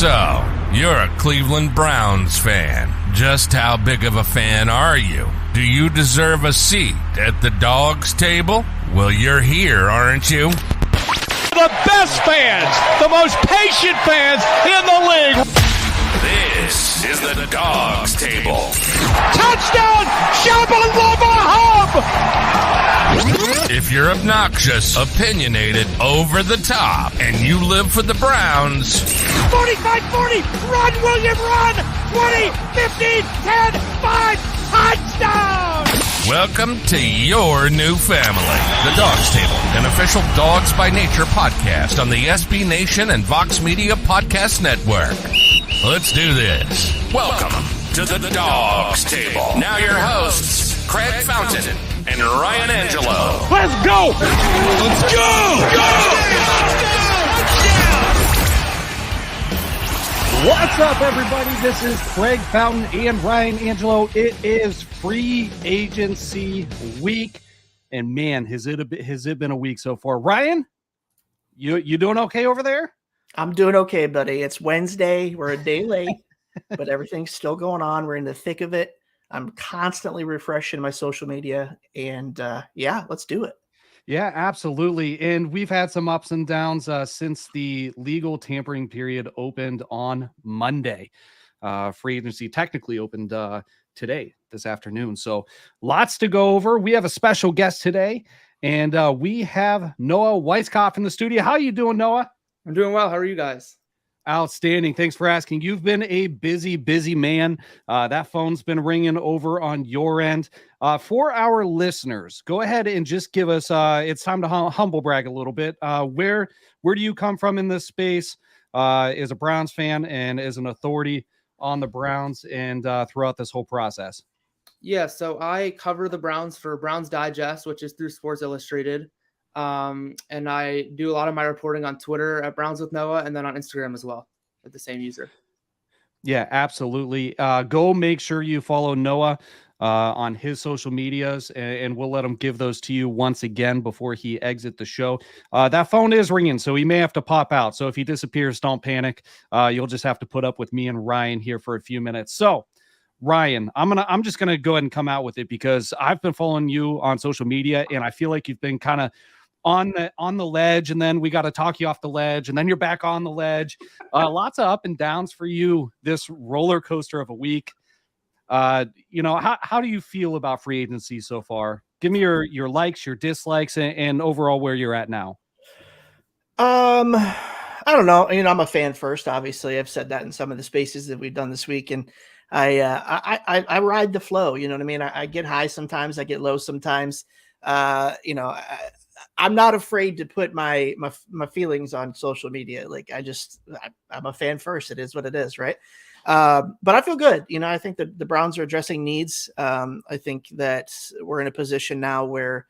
So, you're a Cleveland Browns fan. Just how big of a fan are you? Do you deserve a seat at the Dawgs Table? Well, you're here, aren't you? The best fans, the most patient fans in the league. This is the Dawgs Table. Touchdown, Shabalala Hub! If you're obnoxious, opinionated, over the top, and you live for the Browns... 45-40, run, William, run! 20, 15, 10, 5, touchdown! Welcome to your new family, the Dawgs Table, an official Dawgs By Nature podcast on the SB Nation and Vox Media Podcast Network. Let's do this. Welcome to the Dawgs Table. Now your hosts, Craig Fountain and Ryan Angelo. Let's go! Let's go! What's up, everybody? This is Craig Fountain and Ryan Angelo. It is free agency week, and man, has it been a week so far? Ryan, you doing okay over there? I'm doing okay, buddy. It's Wednesday. We're a day late, but everything's still going on. We're in the thick of it. I'm constantly refreshing my social media, and yeah, let's do it. Yeah, absolutely. And we've had some ups and downs since the legal tampering period opened on Monday. Free agency technically opened today, this afternoon. So lots to go over. We have a special guest today, and we have Noah Weiskopf in the studio. How are you doing, Noah? I'm doing well. How are you guys? Outstanding. Thanks for asking. You've been a busy man. That phone's been ringing over on your end. For our listeners, go ahead and just give us, it's time to humble brag a little bit. Where do you come from in this space as a Browns fan and as an authority on the Browns and throughout this whole process? Yeah, so I cover the Browns for Browns Digest, which is through Sports Illustrated. And I do a lot of my reporting on Twitter at Browns with Noah, and then on Instagram as well with the same user. Yeah, absolutely. Go make sure you follow Noah on his social medias, and we'll let him give those to you once again before he exit the show. That phone is ringing, so he may have to pop out. So if he disappears, don't panic. You'll just have to put up with me and Ryan here for a few minutes. So Ryan, I'm just gonna go ahead and come out with it because I've been following you on social media, and I feel like you've been kind of on the ledge, and then we got to talk you off the ledge, and then you're back on the ledge. Lots of up and downs for you this roller coaster of a week. How do you feel about free agency so far? Give me your likes, your dislikes, and overall where you're at now. I don't know. I'm a fan first. Obviously, I've said that in some of the spaces that we've done this week, and I ride the flow. You know what I mean? I get high sometimes, I get low sometimes. I'm not afraid to put my feelings on social media. Like I'm a fan first. It is what it is. Right. But I feel good. I think that the Browns are addressing needs. I think that we're in a position now where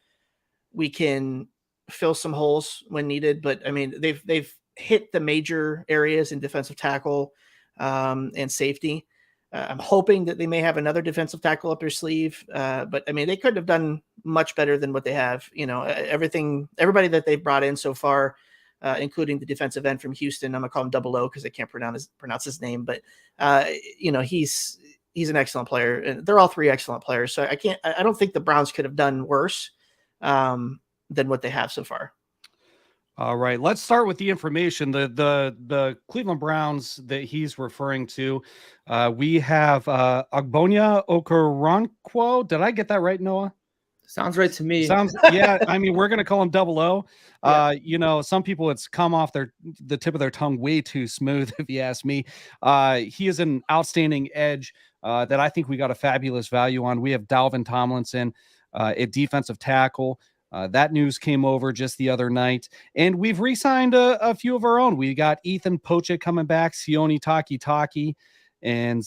we can fill some holes when needed, but I mean, they've hit the major areas in defensive tackle, and safety. I'm hoping that they may have another defensive tackle up their sleeve. But I mean, they couldn't have done much better than what they have. Everybody that they've brought in so far, including the defensive end from Houston, I'm gonna call him Double O because I can't pronounce his name, but he's an excellent player, and they're all three excellent players. So I don't think the Browns could have done worse than what they have so far. All right, let's start with the information. The Cleveland Browns that he's referring to, we have Ogbonya Okoronkwo. Did I get that right, Noah? Sounds right to me. Yeah. I mean, we're gonna call him Double O. Yeah. Some people it's come off the tip of their tongue way too smooth, if you ask me. He is an outstanding edge that I think we got a fabulous value on. We have Dalvin Tomlinson at defensive tackle. That news came over just the other night, and we've re-signed a few of our own. We got Ethan Pocha coming back, Sione Taki, and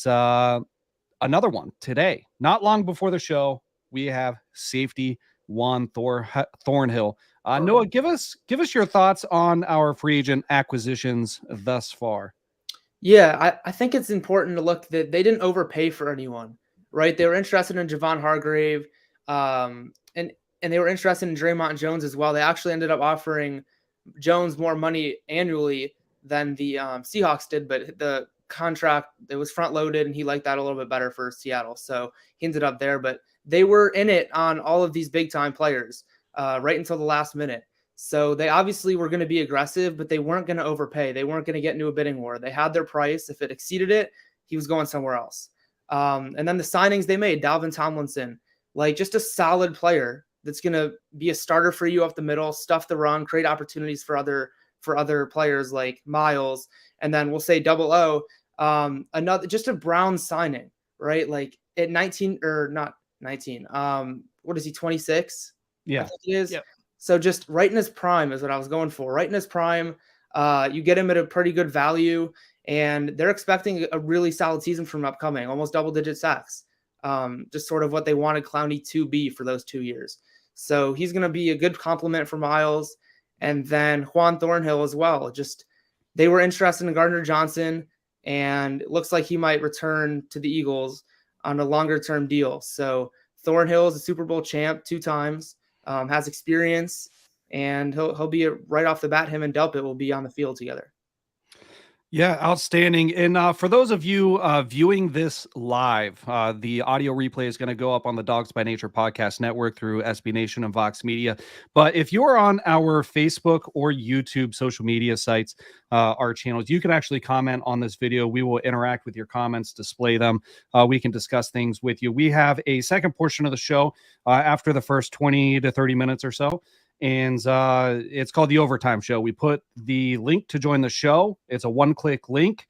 another one today. Not long before the show, we have safety Juan Thornhill. Noah, give us your thoughts on our free agent acquisitions thus far. Yeah, I think it's important to look that they didn't overpay for anyone, right? They were interested in Javon Hargrave, and they were interested in Draymond Jones as well. They actually ended up offering Jones more money annually than the Seahawks did, but the contract, it was front loaded and he liked that a little bit better for Seattle. So he ended up there, but they were in it on all of these big time players right until the last minute. So they obviously were going to be aggressive, but they weren't going to overpay. They weren't going to get into a bidding war. They had their price. If it exceeded it, he was going somewhere else. And then the signings they made, Dalvin Tomlinson, like just a solid player that's going to be a starter for you up the middle, stuff the run, create opportunities for other players like Miles. And then we'll say Double O, another, just a Brown signing, right? Like at 19 or not 19. What is he? 26. Yeah, I think it is. Yep. So just right in his prime is what I was going for. Right in his prime, you get him at a pretty good value, and they're expecting a really solid season from upcoming, almost double-digit sacks. Just sort of what they wanted Clowney to be for those 2 years. So he's going to be a good compliment for Miles, and then Juan Thornhill as well. Just they were interested in Gardner Johnson, and it looks like he might return to the Eagles on a longer-term deal. So Thornhill is a Super Bowl champ 2 times. Has experience, and he'll be right off the bat. Him and Delpit will be on the field together. Yeah, outstanding. And for those of you viewing this live, the audio replay is going to go up on the Dawgs By Nature podcast network through SB Nation and Vox Media. But if you're on our Facebook or YouTube social media sites, our channels, you can actually comment on this video. We will interact with your comments, display them. We can discuss things with you. We have a second portion of the show after the first 20 to 30 minutes or so. And it's called the Overtime Show. We put the link to join the show. It's a one-click link.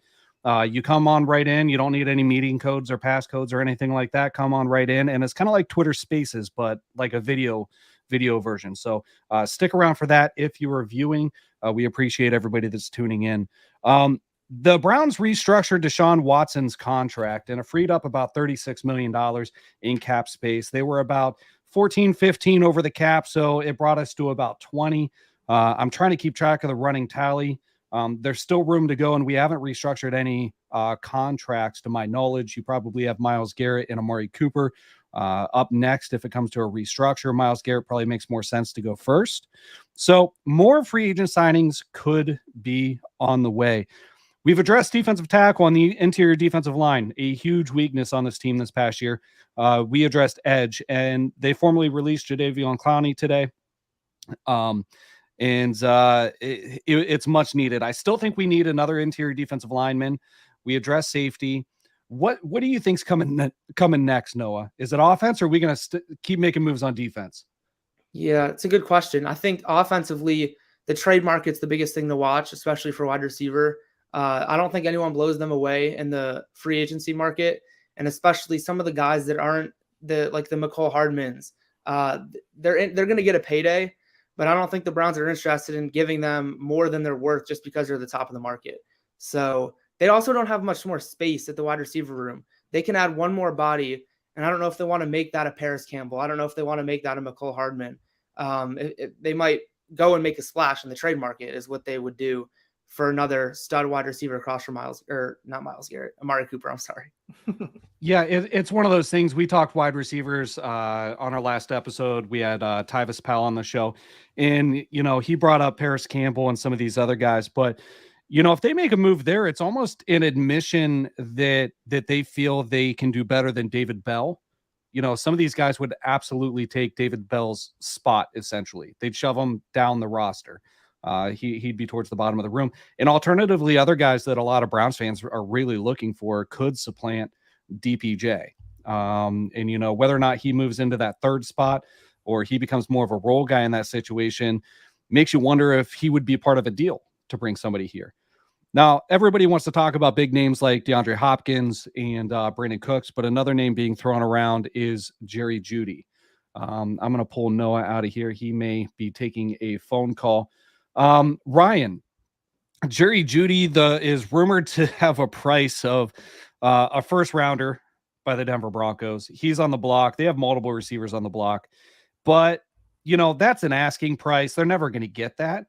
You come on right in. You don't need any meeting codes or passcodes or anything like that. Come on right in. And it's kind of like Twitter Spaces, but like a video version. So stick around for that if you are viewing. We appreciate everybody that's tuning in. The Browns restructured Deshaun Watson's contract, and it freed up about $36 million in cap space. They were about 14, 15 over the cap, so it brought us to about 20. I'm trying to keep track of the running tally. There's still room to go, and we haven't restructured any contracts to my knowledge. You probably have Myles Garrett and Amari Cooper up next if it comes to a restructure. Myles Garrett probably makes more sense to go first. So more free agent signings could be on the way. We've addressed defensive tackle on the interior defensive line, a huge weakness on this team this past year. We addressed edge, and they formally released Jadeveon Clowney today. It's much needed. I still think we need another interior defensive lineman. We addressed safety. What do you think's coming next, Noah? Is it offense, or are we going to keep making moves on defense? Yeah, it's a good question. I think offensively, the trade market's the biggest thing to watch, especially for wide receiver. I don't think anyone blows them away in the free agency market, and especially some of the guys that aren't the McCole Hardmans. They're going to get a payday, but I don't think the Browns are interested in giving them more than they're worth just because they're the top of the market. So they also don't have much more space at the wide receiver room. They can add one more body, and I don't know if they want to make that a Paris Campbell. I don't know if they want to make that a McCole Hardman. They might go and make a splash in the trade market is what they would do for another stud wide receiver across from Amari Cooper. I'm sorry. Yeah, it's one of those things. We talked wide receivers on our last episode. We had Tyvis Powell on the show, and he brought up Paris Campbell and some of these other guys. But if they make a move there, it's almost an admission that they feel they can do better than David Bell. Some of these guys would absolutely take David Bell's spot. Essentially, they'd shove him down the roster. He'd be towards the bottom of the room. And alternatively, other guys that a lot of Browns fans are really looking for could supplant DPJ. And whether or not he moves into that third spot or he becomes more of a role guy in that situation makes you wonder if he would be part of a deal to bring somebody here. Now, everybody wants to talk about big names like DeAndre Hopkins and Brandon Cooks, but another name being thrown around is Jerry Jeudy. I'm going to pull Noah out of here. He may be taking a phone call. Ryan, Jerry Jeudy is rumored to have a price of a first rounder by the Denver Broncos. He's on the block. They have multiple receivers on the block, but that's an asking price. They're never going to get that.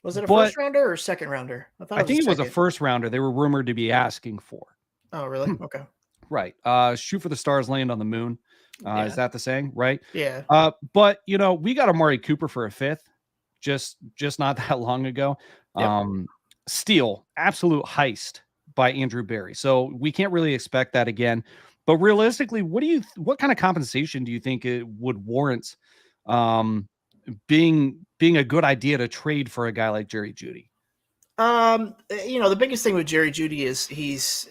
Was it a first rounder or second rounder? I think it was a first rounder. They were rumored to be asking for. Oh, really? Okay. Right. Shoot for the stars, land on the moon. Is that the saying? Right. Yeah. But we got Amari Cooper for a fifth. Just not that long ago. Yep. steal, absolute heist by Andrew Berry. So we can't really expect that again. But realistically, what kind of compensation do you think it would warrant being a good idea to trade for a guy like Jerry Jeudy? The biggest thing with Jerry Jeudy is he's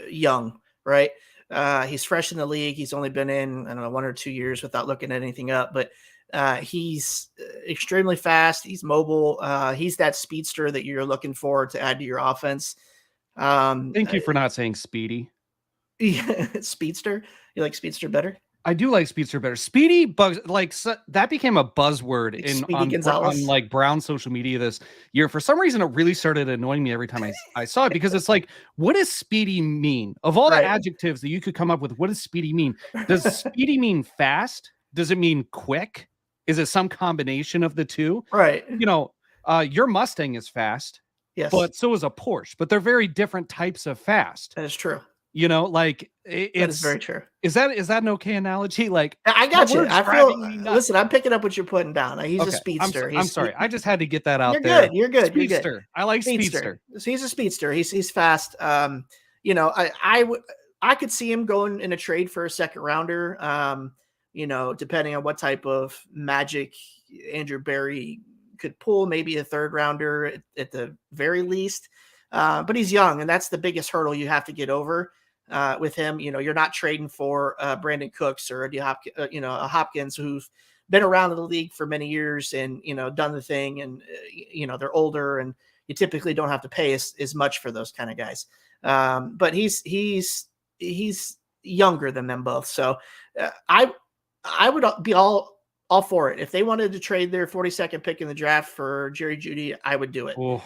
young, right? He's fresh in the league. He's only been in, I don't know, 1 or 2 years without looking at anything up, but he's extremely fast. He's mobile. He's that speedster that you're looking for to add to your offense. Thank you for not saying speedy. Speedster. You like speedster better? I do like speedster better. Speedy bugs, that became a buzzword on like Brown social media this year. For some reason, it really started annoying me every time I saw it, because it's like, what does speedy mean? Of all the adjectives that you could come up with, what does speedy mean? Does speedy mean fast? Does it mean quick? Is it some combination of the two? Right. Your Mustang is fast, yes, but so is a Porsche, but they're very different types of fast. That is true. It's very true. Is that an okay analogy? Like, I got you. Listen, I'm picking up what you're putting down. He's a speedster. I'm sorry. I just had to get that out there. You're good. Speedster. You're good. I like speedster. So he's a speedster. He's fast. I could see him going in a trade for a second rounder. Depending on what type of magic Andrew Berry could pull, maybe a third rounder at the very least. But he's young, and that's the biggest hurdle you have to get over. With him, you're not trading for Brandon Cooks or a Hopkins who've been around in the league for many years and done the thing, and they're older, and you typically don't have to pay as much for those kind of guys. But he's younger than them both, so I would be all for it if they wanted to trade their 42nd pick in the draft for Jerry Jeudy. I would do it.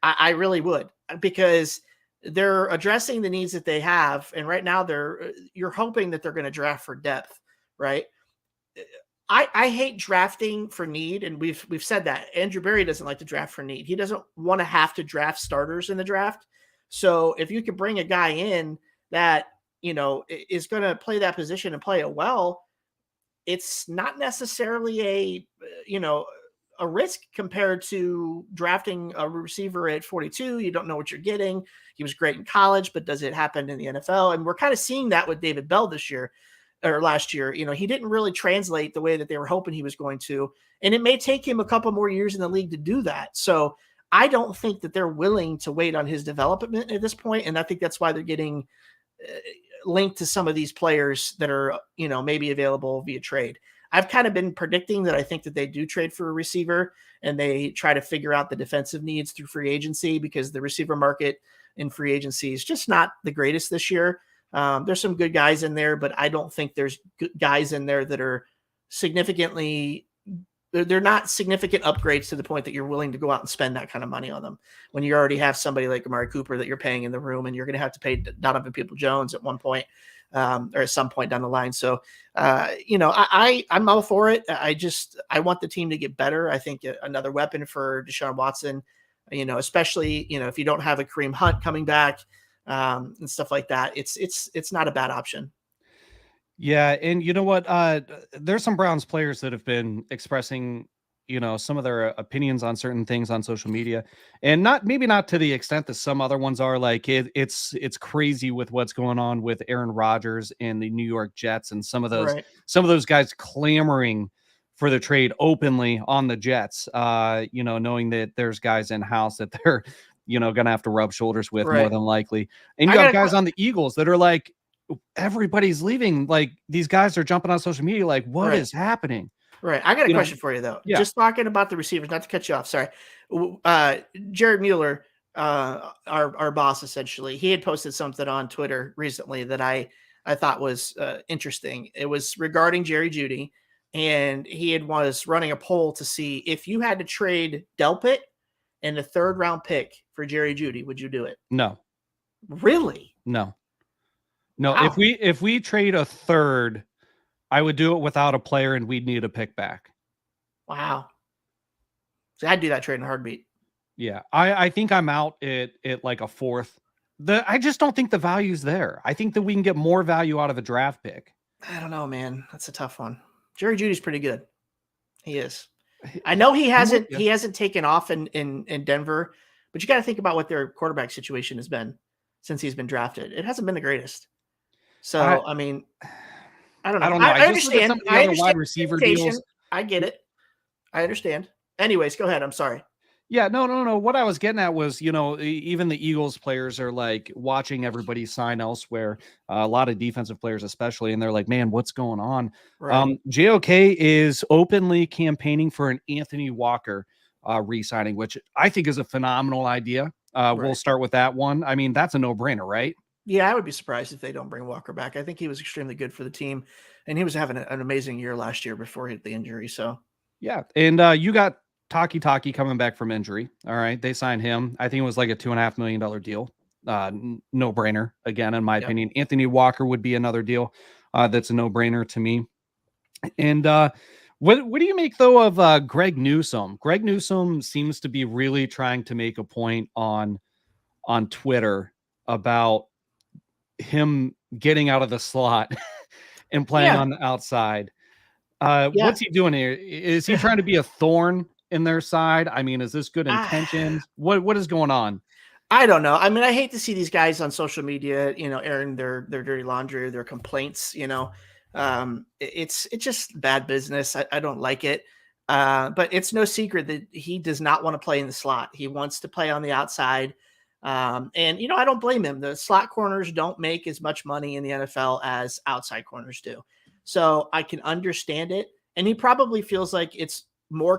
I really would, because they're addressing the needs that they have. And right now you're hoping that they're going to draft for depth, right? I hate drafting for need. And we've said that Andrew Berry doesn't like to draft for need. He doesn't want to have to draft starters in the draft. So if you could bring a guy in that, is going to play that position and play it well, it's not necessarily a risk compared to drafting a receiver at 42. You don't know what you're getting. He was great in college, but does it happen in the NFL? And we're kind of seeing that with David Bell this year or last year. He didn't really translate the way that they were hoping he was going to, and it may take him a couple more years in the league to do that. So I don't think that they're willing to wait on his development at this point. And I think that's why they're getting linked to some of these players that are, maybe available via trade. I've kind of been predicting that I think that they do trade for a receiver, and they try to figure out the defensive needs through free agency, because the receiver market in free agency is just not the greatest this year. There's some good guys in there, but I don't think there's guys in there that are they're not significant upgrades to the point that you're willing to go out and spend that kind of money on them when you already have somebody like Amari Cooper that you're paying in the room, and you're going to have to pay Donovan Peoples-Jones at one point. Or at some point down the line. So, I'm all for it. I want the team to get better. I think another weapon for Deshaun Watson, especially, if you don't have a Kareem Hunt coming back and stuff like that, it's not a bad option. Yeah. And you know what? There's some Browns players that have been expressing, some of their opinions on certain things on social media, and maybe not to the extent that some other ones are. Like it's crazy with what's going on with Aaron Rodgers and the New York Jets, and some of those guys clamoring for the trade openly on the Jets, knowing that there's guys in house that they're, going to have to rub shoulders with more than likely. And you got guys on the Eagles that are like, everybody's leaving. Like, these guys are jumping on social media. Like, what is happening? Right. I got a question for you, though. Yeah. Just talking about the receivers, not to cut you off. Sorry. Jared Mueller, our boss, essentially, he had posted something on Twitter recently that I thought was interesting. It was regarding Jerry Jeudy, and he was running a poll to see if you had to trade Delpit and a 3rd round pick for Jerry Jeudy, would you do it? No. Really? No. Wow. If we trade a third, I would do it without a player, and we'd need a pick back. Wow. So I'd do that trade in a heartbeat. Yeah. I think I'm out at like a 4th. I just don't think the value's there. I think that we can get more value out of a draft pick. I don't know, man. That's a tough one. Jerry Jeudy's pretty good. He is. I know he hasn't taken off in Denver, But you got to think about what their quarterback situation has been since he's been drafted. It hasn't been the greatest. So, I mean, I don't know. I don't know. I I just look at understand. some of the I other understand wide receiver the hesitation. deals. I get it. I understand. Anyways, go ahead. I'm sorry. Yeah, no. What I was getting at was, even the Eagles players are like watching everybody sign elsewhere. A lot of defensive players, especially, and they're like, "Man, what's going on?" Right. JOK is openly campaigning for an Anthony Walker re-signing, which I think is a phenomenal idea. We'll Right. start with that one. I mean, that's a no-brainer, right? Yeah, I would be surprised if they don't bring Walker back. I think he was extremely good for the team, and he was having an amazing year last year before he had the injury. So, Yeah, and you got Taki coming back from injury. All right, they signed him. I think it was like a $2.5 million deal. No brainer again, in my Yep. opinion. Anthony Walker would be another deal that's a no brainer to me. And what do you make though of Greg Newsome? Greg Newsome seems to be really trying to make a point on Twitter about him getting out of the slot and playing Yeah. on the outside. Yeah. What's he doing here? Is he trying to be a thorn in their side? I mean, is this good intentions? What is going on? I don't know. I mean, I hate to see these guys on social media, airing their dirty laundry or their complaints. It's just bad business. I don't like it. But it's no secret that he does not want to play in the slot. He wants to play on the outside. And I don't blame him. The slot corners don't make as much money in the NFL as outside corners do. So I can understand it. And he probably feels like it's more,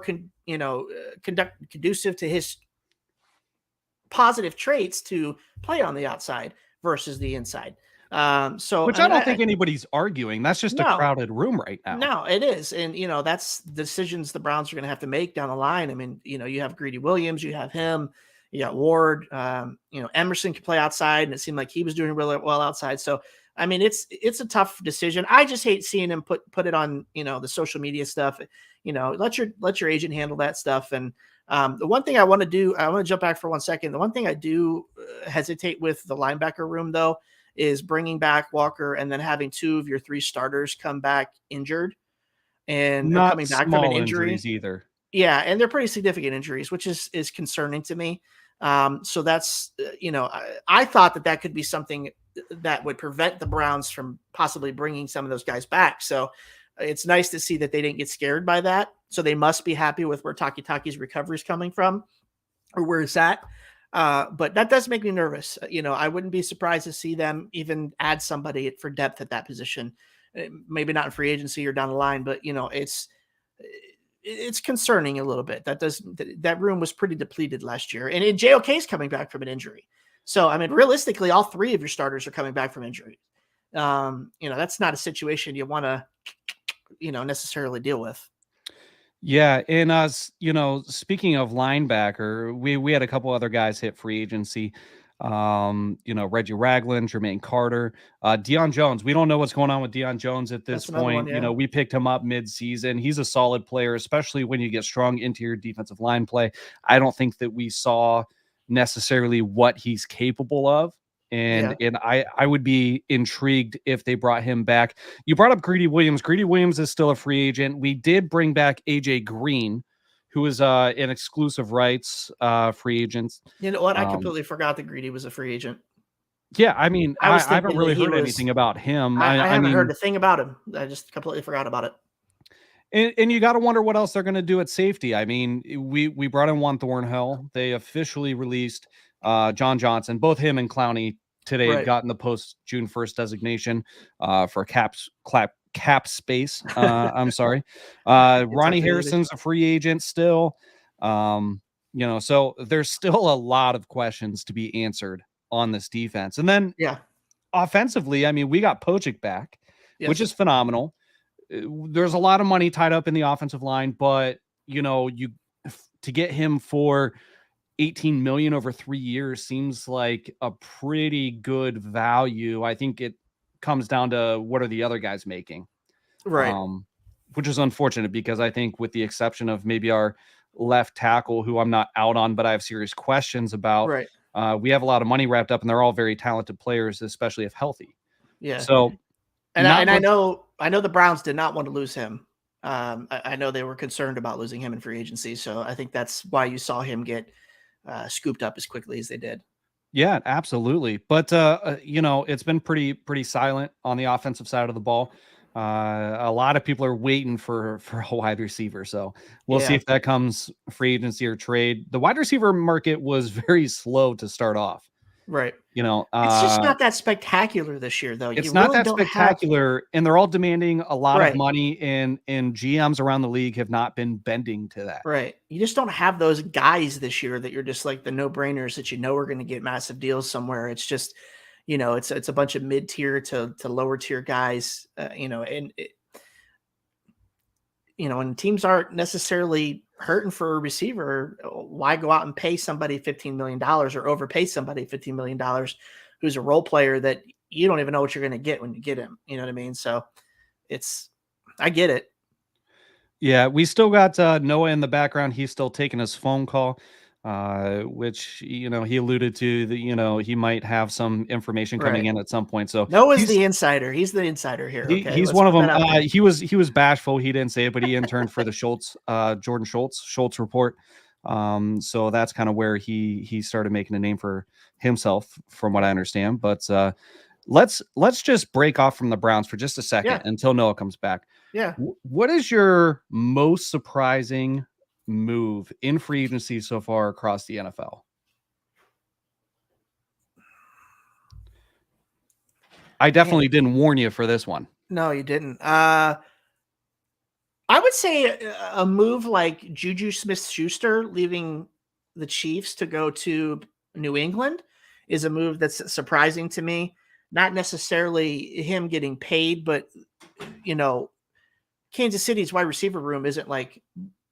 conducive to his positive traits to play on the outside versus the inside. Which I don't think anybody's arguing. That's just a crowded room right now. No, it is. And, that's decisions the Browns are going to have to make down the line. I mean, you have Greedy Williams, you have him, you got Ward, Emerson can play outside, and it seemed like he was doing really well outside. So, I mean, it's a tough decision. I just hate seeing him put it on, the social media stuff. Let your agent handle that stuff. And the one thing I want to jump back for 1 second. The one thing I do hesitate with the linebacker room, though, is bringing back Walker and then having 2 of your 3 starters come back injured and not coming back small from an injury injuries either. Yeah, and they're pretty significant injuries, which is concerning to me. So that's, I thought that could be something that would prevent the Browns from possibly bringing some of those guys back. So it's nice to see that they didn't get scared by that. So they must be happy with where Taki's recovery is coming from, or where it's at. But that does make me nervous. I wouldn't be surprised to see them even add somebody for depth at that position. Maybe not in free agency or down the line, but it's concerning a little bit. That room was pretty depleted last year, and JOK is coming back from an injury. So, I mean, realistically, all 3 of your starters are coming back from injury. That's not a situation you want to, necessarily deal with. Yeah, and speaking of linebacker, we had a couple other guys hit free agency. Reggie Ragland, Jermaine Carter, Deion Jones. We don't know what's going on with Deion Jones at this point. One, yeah. We picked him up mid-season. He's a solid player, especially when you get strong interior defensive line play. I don't think that we saw necessarily what he's capable of. And I would be intrigued if they brought him back. You brought up Greedy Williams. Greedy Williams is still a free agent. We did bring back AJ Green, who is an exclusive rights free agent. You know what? I completely forgot that Greedy was a free agent. Yeah, I mean, I haven't really heard anything about him. I haven't heard a thing about him. I just completely forgot about it. And you got to wonder what else they're going to do at safety. I mean, we brought in Juan Thornhill. They officially released John Johnson. Both him and Clowney today had gotten the post June 1st designation for cap space. I'm sorry. Ronnie Harrison's a free agent still. So there's still a lot of questions to be answered on this defense. And then offensively, I mean, we got Pocic back, which is phenomenal. There's a lot of money tied up in the offensive line, but to get him for $18 million over 3 years seems like a pretty good value. I think it comes down to what are the other guys making, right? Which is unfortunate because I think, with the exception of maybe our left tackle, who I'm not out on, but I have serious questions about. Right. We have a lot of money wrapped up, and they're all very talented players, especially if healthy. Yeah. So, and I know the Browns did not want to lose him. I know they were concerned about losing him in free agency, so I think that's why you saw him get scooped up as quickly as they did. Yeah, absolutely. But it's been pretty silent on the offensive side of the ball. A lot of people are waiting for a wide receiver, so we'll see Yeah. if that comes free agency or trade. The wide receiver market was very slow to start off. Right. You know, It's just not that spectacular this year, though. it's You not really that don't have spectacular, and they're all demanding a lot of right. money, and GMs around the league have not been bending to that. Right. You just don't have those guys this year that you're just like the no-brainers that are going to get massive deals somewhere. It's just, it's a bunch of mid-tier to lower tier guys, and and teams aren't necessarily hurting for a receiver. Why go out and pay somebody $15 million or overpay somebody $15 million who's a role player that you don't even know what you're going to get when you get him? You know what I mean? So I get it. Yeah, we still got Noah in the background. He's still taking his phone call, which he alluded to that he might have some information coming in at some point. So Noah's the insider. He's the insider here. Okay, he's one of them. He was bashful. He didn't say it, but he interned for the Jordan Schultz report. So that's kind of where he started making a name for himself, from what I understand. But let's just break off from the Browns for just a second until Noah comes back. Yeah. What is your most surprising move in free agency so far across the NFL? I definitely didn't warn you for this one. No, you didn't. I would say a move like Juju Smith-Schuster leaving the Chiefs to go to New England is a move that's surprising to me. Not necessarily him getting paid, but Kansas City's wide receiver room isn't like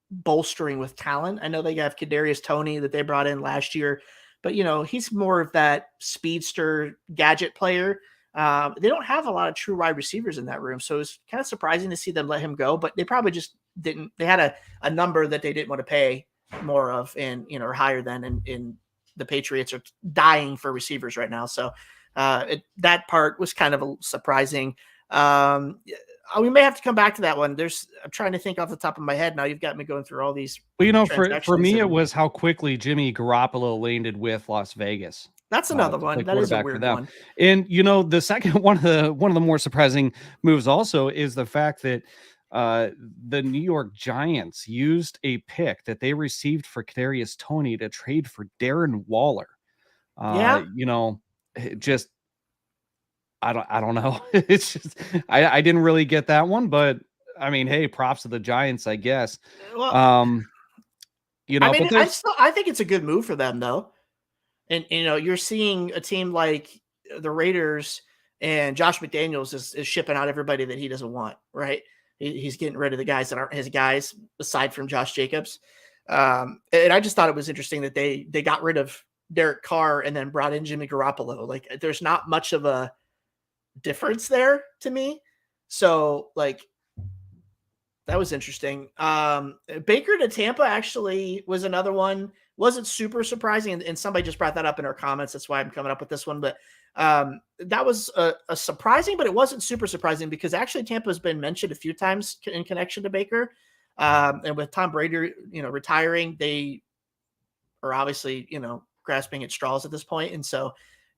bolstering with talent. I know they have Kadarius Toney that they brought in last year, but he's more of that speedster gadget player. They don't have a lot of true wide receivers in that room, so it's kind of surprising to see them let him go. But they probably just didn't. They had a number that they didn't want to pay more of, and or higher than. And the Patriots are dying for receivers right now, so that part was kind of surprising. We may have to come back to that one. I'm trying to think off the top of my head now. You've got me going through all these. Well, for me, it was how quickly Jimmy Garoppolo landed with Las Vegas. That's another one. That is a weird one. And the second one of the more surprising moves also is the fact that the New York Giants used a pick that they received for Kadarius Toney to trade for Darren Waller. Just I don't know. It's just I didn't really get that one, but I mean, hey, props to the Giants, I guess. Well, but I think it's a good move for them though. And you're seeing a team like the Raiders and Josh McDaniels is shipping out everybody that he doesn't want, right? He's getting rid of the guys that aren't his guys, aside from Josh Jacobs. And I just thought it was interesting that they got rid of Derek Carr and then brought in Jimmy Garoppolo. Like, there's not much of a difference there to me. So, like, that was interesting. Baker to Tampa actually was another one. Wasn't super surprising, and somebody just brought that up in our comments. That's why I'm coming up with this one. But that was a surprising, but it wasn't super surprising because actually Tampa has been mentioned a few times in connection to Baker. And with Tom Brady, retiring, they are obviously, grasping at straws at this point. And so,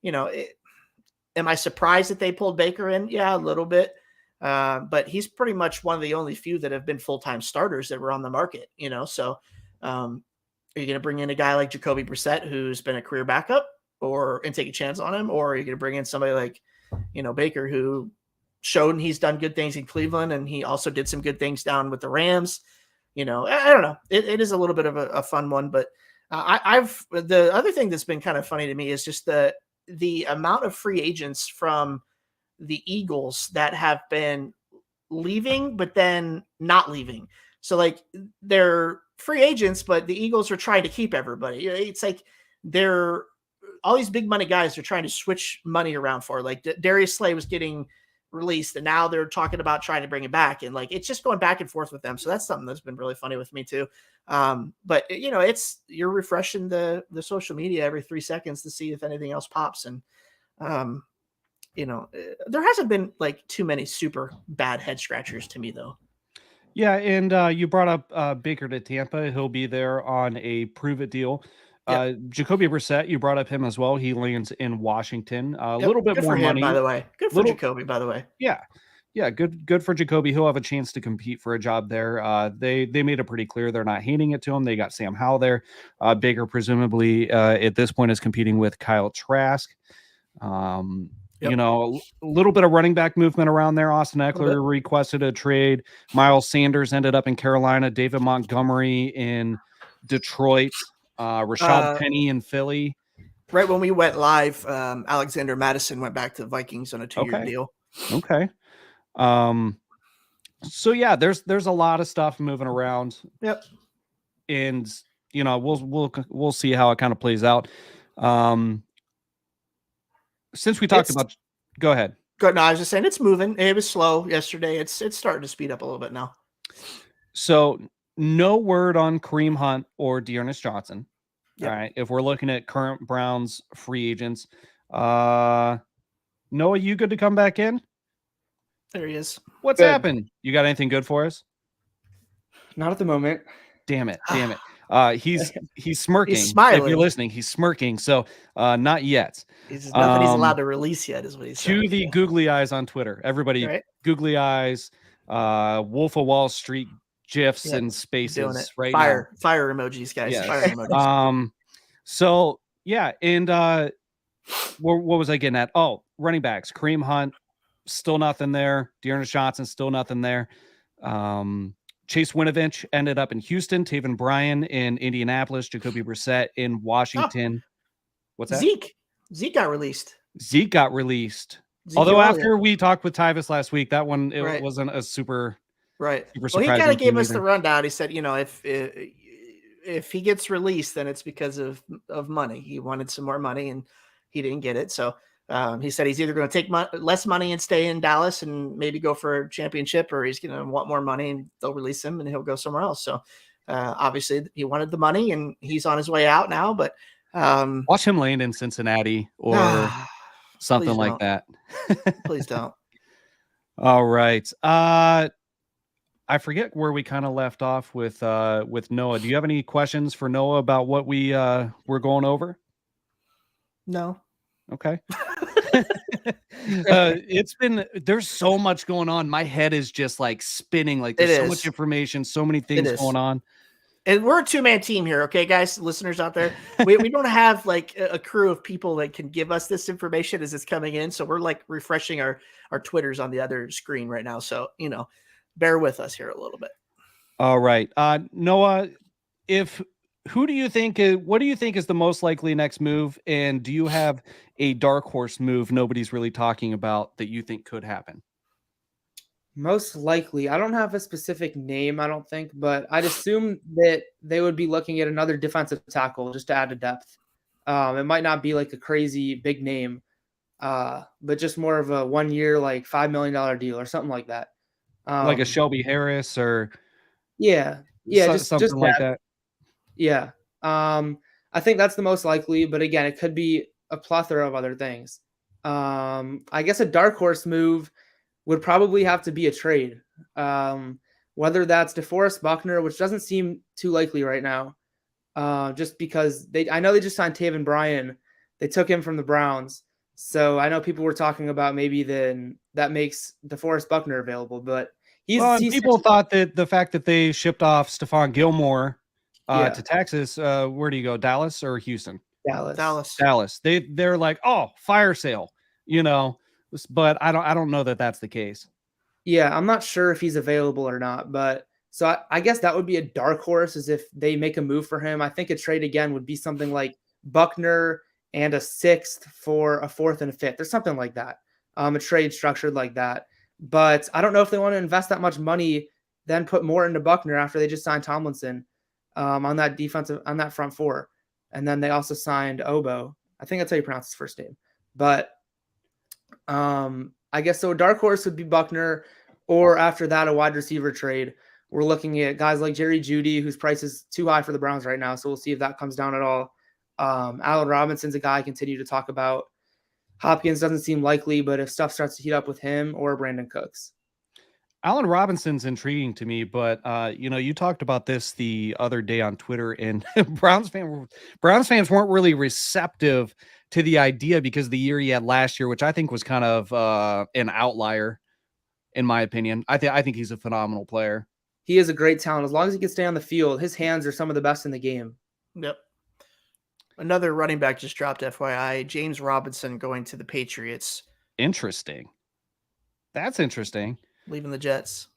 am I surprised that they pulled Baker in? Yeah, a little bit. But he's pretty much one of the only few that have been full-time starters that were on the market, so are you going to bring in a guy like Jacoby Brissett, who's been a career backup, and take a chance on him? Or are you going to bring in somebody like, Baker, who showed he's done good things in Cleveland, and he also did some good things down with the Rams? I don't know. It is a little bit of a fun one, but the other thing that's been kind of funny to me is just the amount of free agents from the Eagles that have been leaving, but then not leaving. So like they're free agents, but the Eagles are trying to keep everybody. It's like they're all these big money guys are trying to switch money around for. Like Darius Slay was getting released, and now they're talking about trying to bring it back, and like it's just going back and forth with them. So that's something that's been really funny with me too. But you're refreshing the social media every 3 seconds to see if anything else pops, and there hasn't been like too many super bad head scratchers to me though. Yeah, and you brought up Baker to Tampa. He'll be there on a prove-it deal. Jacoby Brissett, you brought up him as well. He lands in Washington. A little bit good more for him, money. by the way. Good for Jacoby, by the way. Yeah, good for Jacoby. He'll have a chance to compete for a job there. They made it pretty clear they're not handing it to him. They got Sam Howell there. Baker presumably at this point is competing with Kyle Trask. You know, a little bit of running back movement around there. Austin Eckler requested a trade. Miles Sanders ended up in Carolina. David Montgomery in Detroit. Rashad Penny in Philly. Right when we went live, Alexander Madison went back to the Vikings on a 2-year deal. Okay. So yeah, there's a lot of stuff moving around. Yep. And you know, we'll see how it kind of plays out. Since we talked about, go ahead. No, I was just saying it's moving. It was slow yesterday. It's starting to speed up a little bit now. So no word on Kareem Hunt or Dearness Johnson. Yep. All right. If we're looking at current Browns free agents, Noah, you good to come back in? There he is. What's happened? You got anything good for us? Not at the moment. Damn it. He's smirking. He's smiling. If you're listening, he's smirking. So not yet. He's nothing he's allowed to release yet, is what he's saying. To the googly eyes on Twitter. Everybody, googly eyes, Wolf of Wall Street GIFs and spaces right now. Fire emojis, guys. Yes. Fire emojis. So yeah, and what was I getting at? Oh, running backs. Kareem Hunt, still nothing there. Dearness Johnson, still nothing there. Chase Winovich ended up in Houston. Taven Bryan in Indianapolis. Jacoby Brissett in Washington. What's that? Zeke got released. Although after we talked with Tyvis last week, that one wasn't a super right. Super well, he kind of gave us the rundown. He said, you know, if he gets released, then it's because of money. He wanted some more money and he didn't get it. So he said he's either going to take less money and stay in Dallas and maybe go for a championship, or he's going to want more money and they'll release him and he'll go somewhere else. So obviously he wanted the money and he's on his way out now, but watch him land in Cincinnati or something like that. Please don't. All right. I forget where we kind of left off with Noah. Do you have any questions for Noah about what we're going over? No. Okay. There's so much going on. My head is just like spinning. Like there's so much information, so many things going on. And we're a 2-man team here, okay, guys, listeners out there. We don't have like a crew of people that can give us this information as it's coming in. So we're like refreshing our Twitters on the other screen right now. So, you know, bear with us here a little bit. All right. Noah, what do you think is the most likely next move? And do you have a dark horse move nobody's really talking about that you think could happen? Most likely. I don't have a specific name, I don't think, but I'd assume that they would be looking at another defensive tackle just to add to depth. It might not be like a crazy big name, but just more of a 1 year, like $5 million deal or something like that. Like a Shelby Harris or just something like that. Yeah. I think that's the most likely, but again, it could be a plethora of other things. I guess a dark horse move would probably have to be a trade. Whether that's DeForest Buckner, which doesn't seem too likely right now, just because I know they just signed Taven Bryan. They took him from the Browns. So I know people were talking about maybe then that makes DeForest Buckner available, but people thought that the fact that they shipped off Stephon Gilmore to Texas, where do you go? Dallas or Houston? Dallas. They're like, oh, fire sale, you know, but I don't know that that's the case. Yeah, I'm not sure if he's available or not, but so I guess that would be a dark horse is if they make a move for him. I think a trade again would be something like Buckner and a 6th for a 4th and a 5th or something like that. A trade structured like that. But I don't know if they want to invest that much money, then put more into Buckner after they just signed Tomlinson on that front four. And then they also signed Obo. I think that's how you pronounce his first name. But I guess so a dark horse would be Buckner, or after that, a wide receiver trade. We're looking at guys like Jerry Jeudy, whose price is too high for the Browns right now. So we'll see if that comes down at all. Allen Robinson's a guy I continue to talk about. Hopkins doesn't seem likely, but if stuff starts to heat up with him or Brandon Cooks. Allen Robinson's intriguing to me, but you talked about this the other day on Twitter, and Browns fans weren't really receptive to the idea because the year he had last year, which I think was kind of an outlier, in my opinion. I think he's a phenomenal player. He is a great talent. As long as he can stay on the field, his hands are some of the best in the game. Yep. Another running back just dropped, FYI. James Robinson going to the Patriots. Interesting. That's interesting. Leaving the Jets.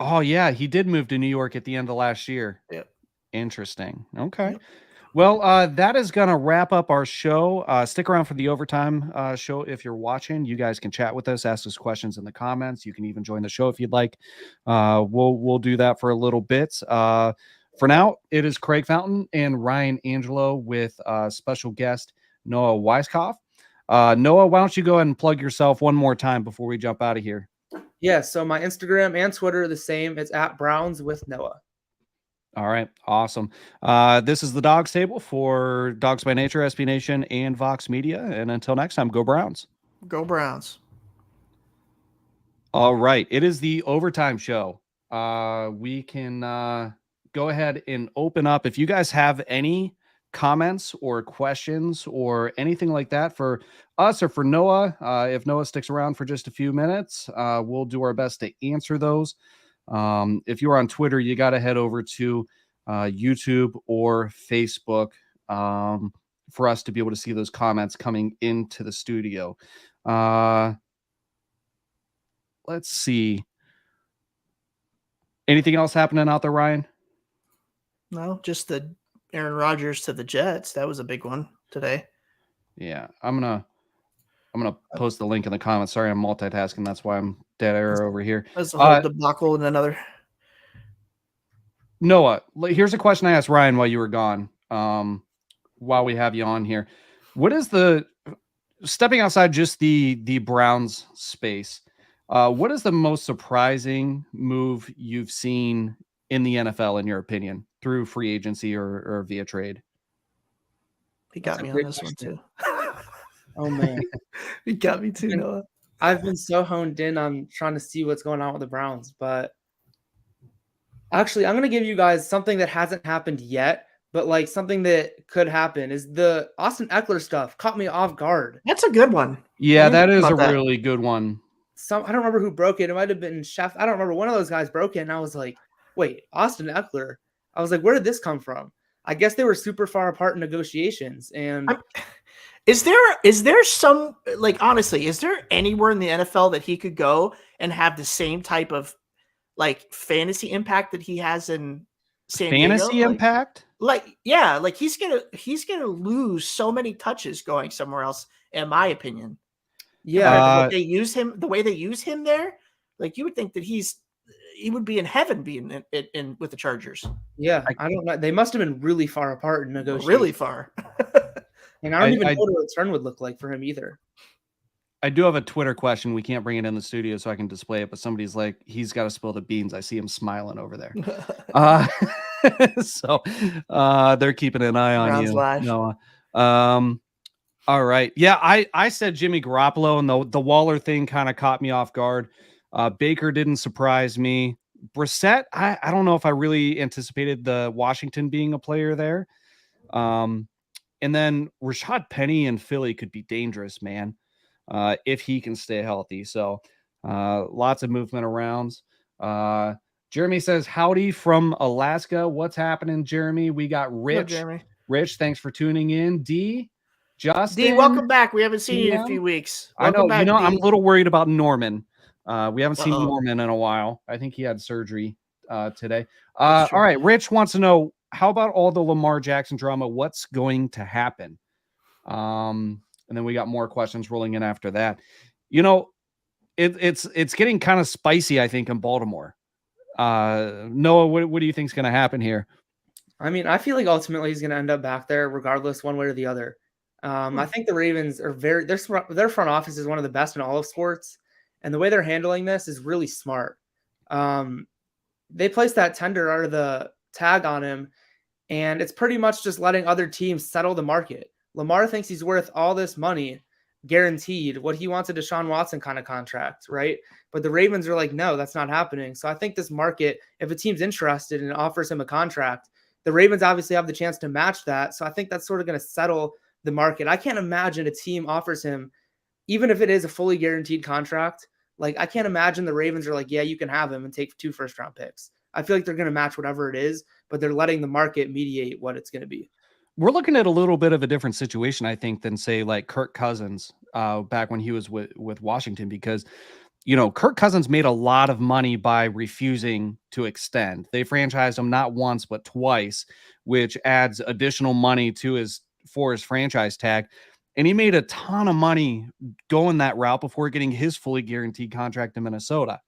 Oh, yeah. He did move to New York at the end of last year. Yep. Interesting. Okay. Yep. Well, that is going to wrap up our show. Stick around for the overtime show if you're watching. You guys can chat with us, ask us questions in the comments. You can even join the show if you'd like. We'll do that for a little bit. For now, it is Craig Fountain and Ryan Angelo with special guest Noah Weiskopf. Noah, why don't you go ahead and plug yourself one more time before we jump out of here? Yeah, so my Instagram and Twitter are the same. It's at Browns with Noah. All right, awesome. This is the Dawgs Table for Dawgs By Nature, SB Nation, and Vox Media. And until next time, go Browns. Go Browns. All right, it is the overtime show. We can go ahead and open up. If you guys have any comments or questions or anything like that for us or for Noah, if Noah sticks around for just a few minutes, we'll do our best to answer those. If you're on Twitter, you got to head over to YouTube or Facebook for us to be able to see those comments coming into the studio. Let's see. Anything else happening out there, Ryan? No, just the Aaron Rodgers to the Jets. That was a big one today. Yeah, I'm gonna post the link in the comments. Sorry, I'm multitasking. That's why I'm dead air over here. That's a whole debacle and another. Noah, here's a question I asked Ryan while you were gone. While we have you on here, what is stepping outside just the Browns space? What is the most surprising move you've seen in the NFL, in your opinion, through free agency or via trade? He got me on this one too. Oh man, he got me too, Noah. I've been so honed in on trying to see what's going on with the Browns, but actually, I'm going to give you guys something that hasn't happened yet, but like something that could happen is the Austin Eckler stuff caught me off guard. That's a good one. Yeah, that is a really good one. I don't remember who broke it. It might have been Chef. I don't remember. One of those guys broke it, and I was like, wait, Austin Eckler? I was like, where did this come from? I guess they were super far apart in negotiations. And is there some, like, honestly, is there anywhere in the NFL that he could go and have the same type of like fantasy impact that he has in San Diego? Fantasy impact? Yeah, like he's gonna lose so many touches going somewhere else, in my opinion. Yeah, the way they use him there, like you would think that he would be in heaven being in with the Chargers. Yeah, I don't know. They must have been really far apart in negotiations. Really far. And I don't even know what a return would look like for him either. I do have a Twitter question. We can't bring it in the studio so I can display it, but somebody's like, he's got to spill the beans. I see him smiling over there. So they're keeping an eye on Browns you, Live. Noah. All right. Yeah, I said Jimmy Garoppolo, and the Waller thing kind of caught me off guard. Baker didn't surprise me. Brissett, I don't know if I really anticipated the Washington being a player there. And then Rashad Penny in Philly could be dangerous, man, if he can stay healthy. So lots of movement around. Jeremy says, howdy from Alaska. What's happening, Jeremy? We got Rich. Hello, Jeremy. Rich, thanks for tuning in. Justin. D, welcome back. We haven't seen you in a few weeks. Welcome back, back, I'm a little worried about Norman. We haven't seen Uh-oh. Norman in a while. I think he had surgery today. All right. Rich wants to know, how about all the Lamar Jackson drama? What's going to happen? And then we got more questions rolling in after that. You know, it's getting kind of spicy, I think, in Baltimore. Noah, what do you think is going to happen here? I mean, I feel like ultimately he's going to end up back there regardless, one way or the other. I think the Ravens are their front office is one of the best in all of sports. And the way they're handling this is really smart. They placed that tender under the tag on him, and it's pretty much just letting other teams settle the market. Lamar thinks he's worth all this money, guaranteed. What he wants a Deshaun Watson kind of contract, right? But the Ravens are like, no, that's not happening. So I think this market, if a team's interested and offers him a contract, the Ravens obviously have the chance to match that. So I think that's sort of going to settle the market. I can't imagine a team offers him, even if it is a fully guaranteed contract. Like, I can't imagine the Ravens are like, yeah, you can have him and take 2 first-round picks. I feel like they're going to match whatever it is, but they're letting the market mediate what it's going to be. We're looking at a little bit of a different situation, I think, than say like Kirk Cousins back when he was with Washington, because Kirk Cousins made a lot of money by refusing to extend. They franchised him not once but twice, which adds additional money to his franchise tag. And he made a ton of money going that route before getting his fully guaranteed contract in Minnesota.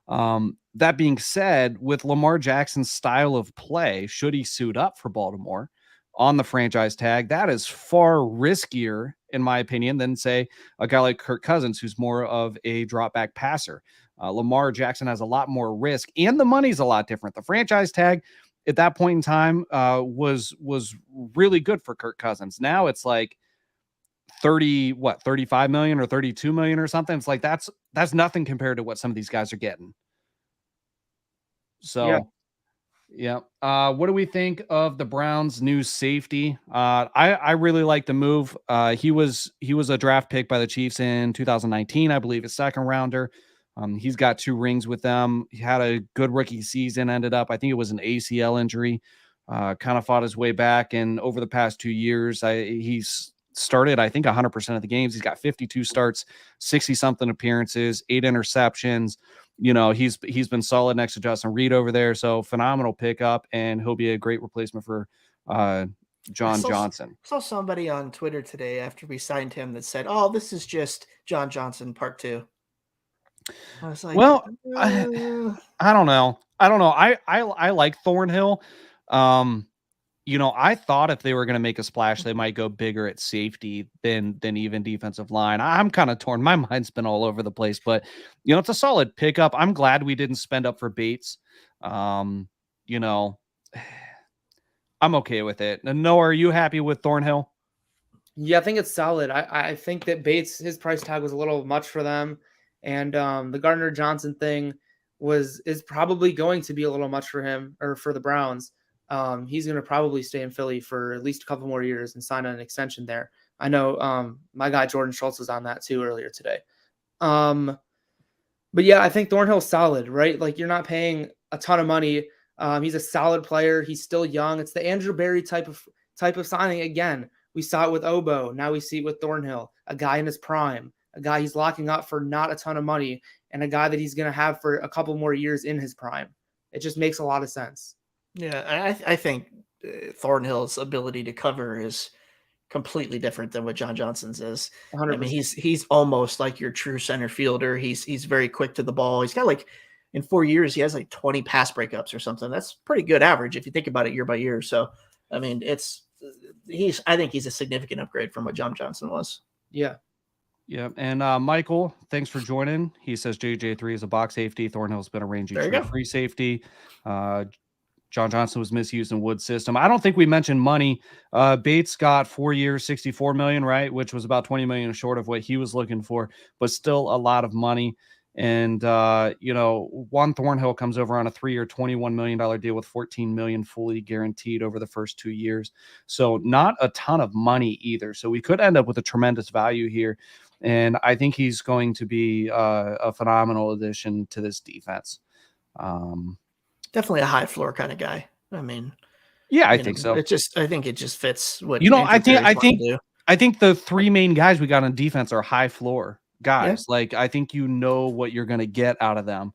That being said, with Lamar Jackson's style of play, should he suit up for Baltimore on the franchise tag, that is far riskier, in my opinion, than say a guy like Kirk Cousins, who's more of a drop back passer. Lamar Jackson has a lot more risk, and the money's a lot different. The franchise tag at that point in time was really good for Kirk Cousins. Now it's like 35 million or 32 million or something. It's like that's nothing compared to what some of these guys are getting. So yeah. What do we think of the Browns' new safety? I really like the move. He was a draft pick by the Chiefs in 2019, I believe, a second rounder. He's got 2 rings with them. He had a good rookie season, ended up, I think it was an ACL injury, kind of fought his way back. And over the past 2 years, he's started, I think, 100% of the games. He's got 52 starts, 60 something appearances, 8 interceptions. He's been solid next to Justin Reed over there. So phenomenal pickup, and he'll be a great replacement for John Johnson. I saw somebody on Twitter today after we signed him that said, "Oh, this is just John Johnson part 2." I was like, well, I don't know. I like Thornhill. I thought if they were going to make a splash, they might go bigger at safety than even defensive line. I'm kind of torn. My mind's been all over the place, but it's a solid pickup. I'm glad we didn't spend up for Bates. I'm okay with it. And Noah, are you happy with Thornhill? Yeah, I think it's solid. I think that Bates, his price tag was a little much for them. And the Gardner Johnson thing is probably going to be a little much for him, or for the Browns. He's going to probably stay in Philly for at least a couple more years and sign an extension there. I know my guy Jordan Schultz was on that too earlier today. But yeah, I think Thornhill's solid, right? Like, you're not paying a ton of money. He's a solid player. He's still young. It's the Andrew Berry type of signing. Again, we saw it with Obo. Now we see it with Thornhill, a guy in his prime, a guy he's locking up for not a ton of money, and a guy that he's going to have for a couple more years in his prime. It just makes a lot of sense. Yeah, I think Thornhill's ability to cover is completely different than what John Johnson's is. 100%. I mean, he's almost like your true center fielder. He's very quick to the ball. He's got, like, in 4 years, he has like 20 pass breakups or something. That's pretty good average if you think about it year by year. So, I mean, I think he's a significant upgrade from what John Johnson was. Yeah. Yeah. And Michael, thanks for joining. He says JJ3 is a box safety. Thornhill's been a rangy free safety. John Johnson was misused in Wood's system. I don't think we mentioned money. Bates got 4 years, $64 million, right? Which was about $20 million short of what he was looking for, but still a lot of money. And, Juan Thornhill comes over on a 3-year, $21 million deal with $14 million fully guaranteed over the first 2 years. So not a ton of money either. So we could end up with a tremendous value here. And I think he's going to be a phenomenal addition to this defense. Definitely a high floor kind of guy. I mean, yeah, I think so. I think it just fits what I think the 3 main guys we got on defense are high floor guys. Yeah. Like, I think what you're going to get out of them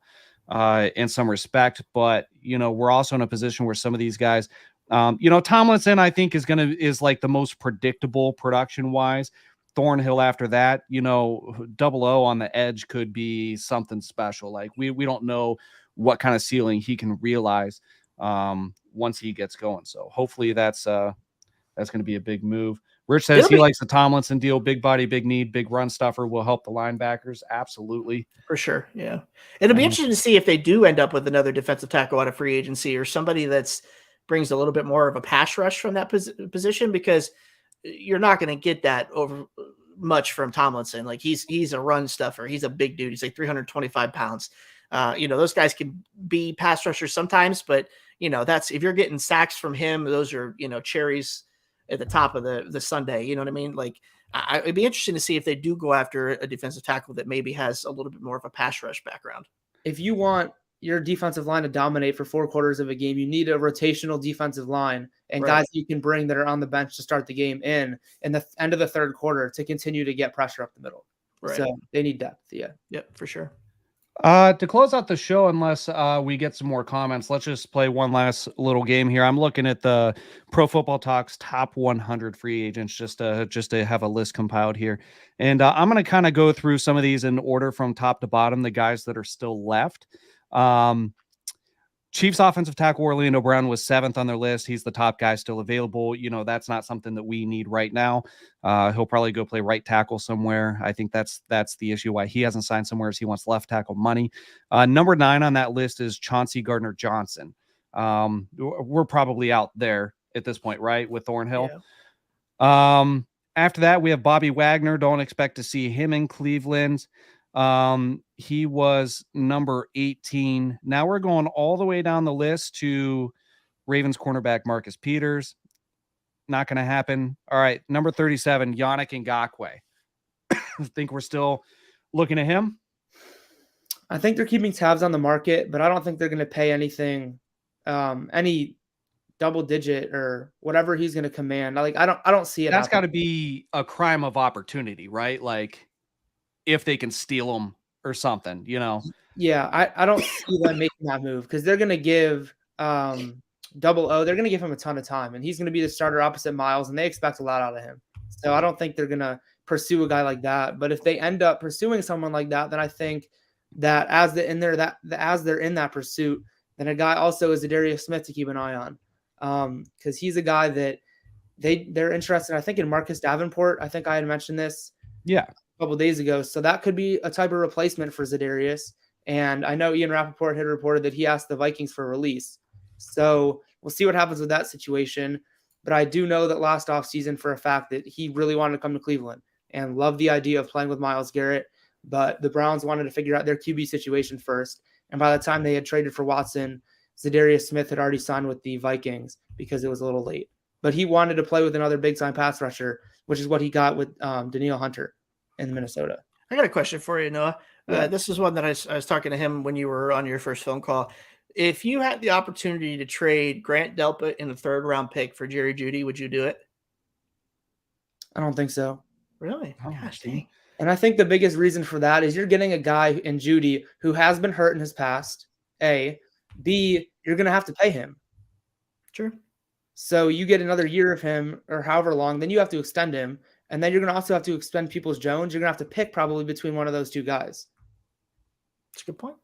in some respect, but we're also in a position where some of these guys, Tomlinson, I think is like the most predictable production wise. Thornhill after that, 00 on the edge could be something special. Like, we don't know what kind of ceiling he can realize once he gets going. So hopefully that's going to be a big move. Rich says he likes the Tomlinson deal. Big body, big need, big run stuffer will help the linebackers. Absolutely. For sure. Yeah. It'll be interesting to see if they do end up with another defensive tackle out of free agency, or somebody that's brings a little bit more of a pass rush from that position, because you're not going to get that much from Tomlinson. Like he's a run stuffer. He's a big dude. He's like 325 pounds. Those guys can be pass rushers sometimes, but that's, if you're getting sacks from him, those are, cherries at the top of the sundae. You know what I mean? Like it'd be interesting to see if they do go after a defensive tackle that maybe has a little bit more of a pass rush background. If you want your defensive line to dominate for 4 quarters of a game, you need a rotational defensive line and guys you can bring that are on the bench to start the game in the end of the third quarter to continue to get pressure up the middle. Right. So they need depth. Yeah. Yep, for sure. To close out the show, unless we get some more comments, let's just play one last little game here. I'm looking at the Pro Football Talks top 100 free agents just to have a list compiled here. And I'm going to kind of go through some of these in order from top to bottom, the guys that are still left. Chiefs offensive tackle Orlando Brown was 7th on their list. He's the top guy still available. That's not something that we need right now. He'll probably go play right tackle somewhere. I think that's the issue why he hasn't signed somewhere, is he wants left tackle money. Number 9 on that list is Chauncey Gardner-Johnson. We're probably out there at this point, right? With Thornhill. Yeah. After that, we have Bobby Wagner. Don't expect to see him in Cleveland. He was number 18. Now we're going all the way down the list to Ravens cornerback Marcus Peters. Not going to happen. All right, number 37, Yannick Ngakoue. I think we're still looking at him. I think they're keeping tabs on the market, but I don't think they're going to pay anything, any double digit or whatever he's going to command. I don't see it. That's got to be a crime of opportunity, right? Like, if they can steal them or something, Yeah, I don't see them making that move because they're going to give Double O. They're going to give him a ton of time, and he's going to be the starter opposite Miles, and they expect a lot out of him. So I don't think they're going to pursue a guy like that. But if they end up pursuing someone like that, then I think that as they're in that pursuit, then a guy also is Zadarius Smith to keep an eye on, because he's a guy that they're interested. I think in Marcus Davenport. I think I had mentioned this. Yeah. Couple days ago. So that could be a type of replacement for Zadarius. And I know Ian Rappaport had reported that he asked the Vikings for a release. So we'll see what happens with that situation. But I do know that last offseason for a fact that he really wanted to come to Cleveland and loved the idea of playing with Myles Garrett. But the Browns wanted to figure out their QB situation first. And by the time they had traded for Watson, Zadarius Smith had already signed with the Vikings because it was a little late. But he wanted to play with another big-time pass rusher, which is what he got with Danielle Hunter in Minnesota. I got a question for you, Noah. Yeah. This is one that I was talking to him when you were on your first phone call. If you had the opportunity to trade Grant Delpit in a 3rd round pick for Jerry Jeudy, would you do it? I don't think so. Really? Oh, gosh, dang. And I think the biggest reason for that is you're getting a guy in Jeudy who has been hurt in his past, A. B, you're going to have to pay him. Sure. So you get another year of him or however long, then you have to extend him. And then you're going to also have to extend Peoples-Jones. You're going to have to pick probably between one of those two guys. That's a good point.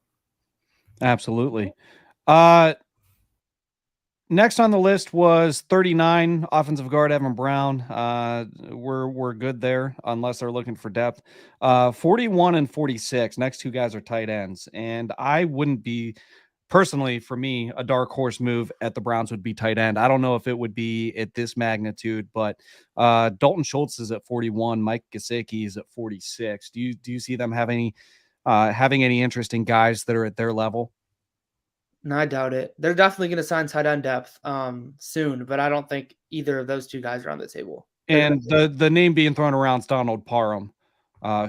Absolutely. Next on the list was 39, offensive guard Evan Brown. We're good there unless they're looking for depth. 41 and 46. Next 2 guys are tight ends. And I wouldn't be, personally, for me, a dark horse move at the Browns would be tight end. I don't know if it would be at this magnitude, but Dalton Schultz is at 41. Mike Gesicki is at 46. Do you see them having any interesting guys that are at their level? No, I doubt it. They're definitely going to sign tight end depth soon, but I don't think either of those two guys are on the table. And the name being thrown around is Donald Parham,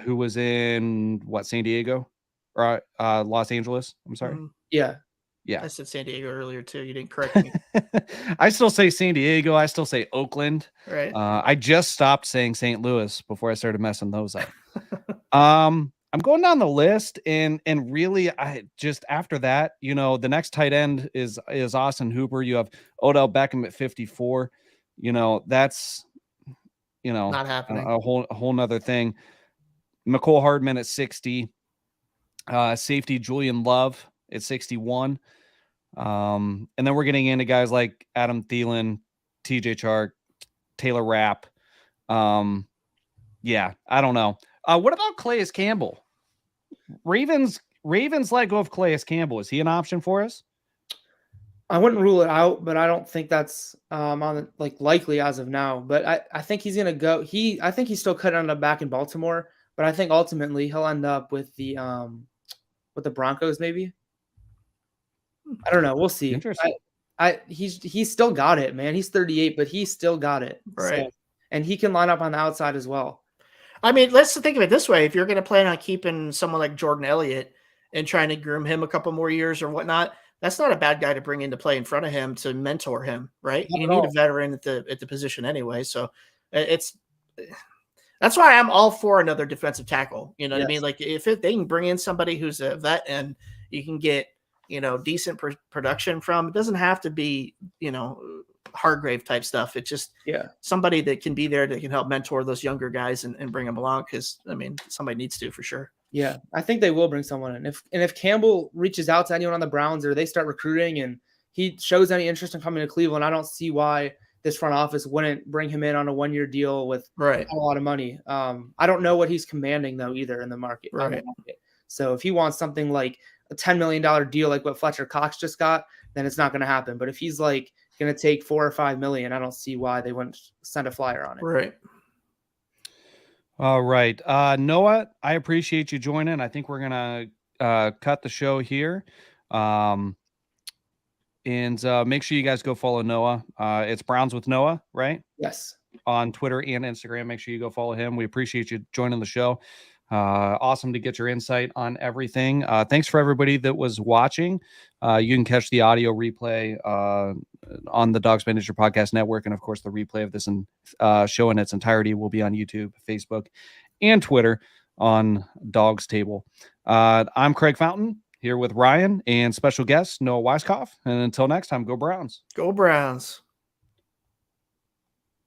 who was in San Diego or Los Angeles. I'm sorry. Yeah. Yeah. I said San Diego earlier too. You didn't correct me. I still say San Diego. I still say Oakland. Right. I just stopped saying St. Louis before I started messing those up. I'm going down the list and really I just after that, the next tight end is Austin Hooper. You have Odell Beckham at 54. That's not happening. A whole nother thing. McCole Hardman at 60. Safety Julian Love at 61. And then we're getting into guys like Adam Thielen, TJ Chark, Taylor Rapp. Yeah, I don't know. What about Calais Campbell? Ravens let go of Calais Campbell. Is he an option for us? I wouldn't rule it out, but I don't think that's on the, like likely as of now. But I think he's gonna go. I think he still could end up back in Baltimore, but I think ultimately he'll end up with the Broncos maybe. I don't know. We'll see. Interesting. He's still got it, man. He's 38, but he's still got it. Right. So, and he can line up on the outside as well. I mean, let's think of it this way. If you're going to plan on keeping someone like Jordan Elliott and trying to groom him a couple more years or whatnot, that's not a bad guy to bring into play in front of him to mentor him, right? Not You at need all. a veteran at the position anyway. So that's why I'm all for another defensive tackle. You know what I mean? Yes. Like they can bring in somebody who's a vet and you can get, decent production from, it doesn't have to be, Hargrave type stuff. It's just somebody that can be there that can help mentor those younger guys and bring them along. Cause I mean, somebody needs to for sure. Yeah. I think they will bring someone in. If Campbell reaches out to anyone on the Browns or they start recruiting and he shows any interest in coming to Cleveland, I don't see why this front office wouldn't bring him in on a 1-year deal with a lot of money. I don't know what he's commanding though, either in the market. Right. So if he wants something like a $10 million deal, like what Fletcher Cox just got, then it's not going to happen. But if he's like going to take $4 or $5 million, I don't see why they wouldn't send a flyer on it. Right. All right. Noah, I appreciate you joining. I think we're going to cut the show here. And make sure you guys go follow Noah. It's Browns with Noah, right? Yes. On Twitter and Instagram. Make sure you go follow him. We appreciate you joining the show. Awesome to get your insight on everything. Thanks for everybody that was watching. You can catch the audio replay on the Dawgs By Nature Podcast Network. And of course, the replay of this show in its entirety will be on YouTube, Facebook, and Twitter on Dawgs Table. I'm Craig Fountain here with Ryan and special guest Noah Weiskopf. And until next time, go Browns. Go Browns.